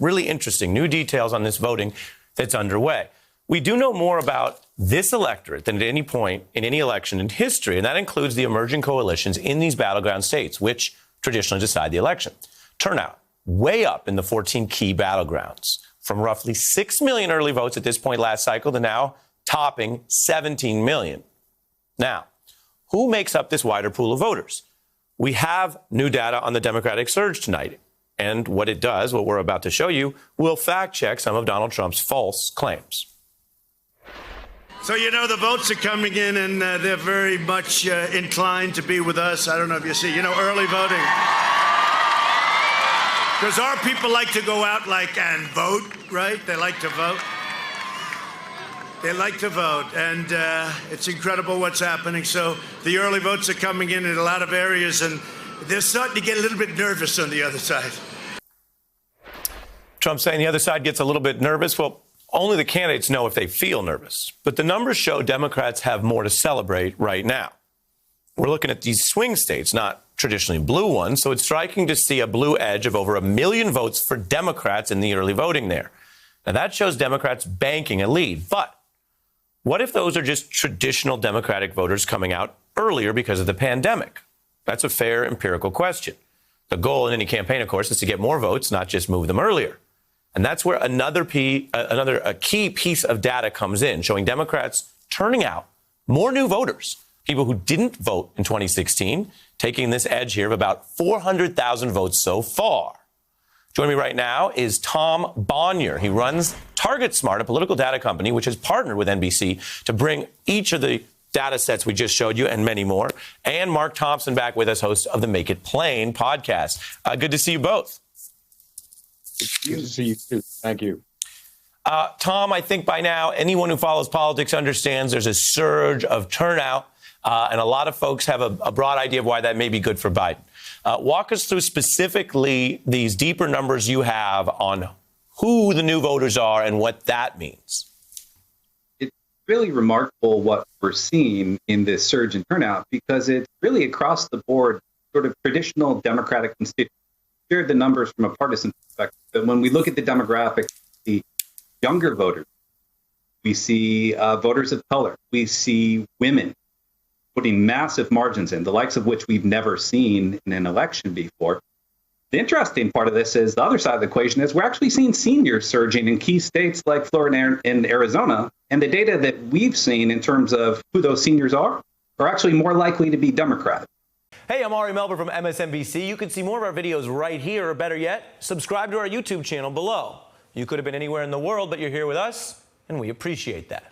Really interesting new details on this voting that's underway. We do know more about this electorate than at any point in any election in history, and that includes the emerging coalitions in these battleground states, which traditionally decide the election. Turnout way up in the 14 key battlegrounds, from roughly 6 million early votes at this point last cycle to now topping 17 million. Now, who makes up this wider pool of voters? We have new data on the Democratic surge tonight. And what it does, what we're about to show you, will fact check some of Donald Trump's false claims. So, you know, the votes are coming in and they're very much inclined to be with us. I don't know if you see, early voting. Because our people like to go out and vote, right? They like to vote. They like to vote. And it's incredible what's happening. So the early votes are coming in a lot of areas, and they're starting to get a little bit nervous on the other side. Trump saying the other side gets a little bit nervous. Well, only the candidates know if they feel nervous. But the numbers show Democrats have more to celebrate right now. We're looking at these swing states, not traditionally blue ones. So it's striking to see a blue edge of over 1 million votes for Democrats in the early voting there. Now, that shows Democrats banking a lead. But what if those are just traditional Democratic voters coming out earlier because of the pandemic? That's a fair empirical question. The goal in any campaign, of course, is to get more votes, not just move them earlier. And that's where another key piece of data comes in, showing Democrats turning out more new voters, people who didn't vote in 2016, taking this edge here of about 400,000 votes so far. Joining me right now is Tom Bonier. He runs TargetSmart, a political data company, which has partnered with NBC to bring each of the data sets we just showed you and many more. And Mark Thompson back with us, host of the Make It Plain podcast. Good to see you both. Good to see you too. Thank you. Tom, I think by now anyone who follows politics understands there's a surge of turnout, and a lot of folks have a broad idea of why that may be good for Biden. Walk us through specifically these deeper numbers you have on who the new voters are and what that means. It's really remarkable what we're seeing in this surge in turnout, because it's really across the board sort of traditional Democratic constituents. Shared the numbers from a partisan perspective, but when we look at the demographics, the younger voters, we see voters of color, we see women putting massive margins in, the likes of which we've never seen in an election before. The interesting part of this is the other side of the equation is we're actually seeing seniors surging in key states like Florida and Arizona, and the data that we've seen in terms of who those seniors are actually more likely to be Democrats. Hey, I'm Ari Melber from MSNBC. You can see more of our videos right here, or better yet, subscribe to our YouTube channel below. You could have been anywhere in the world, but you're here with us, and we appreciate that.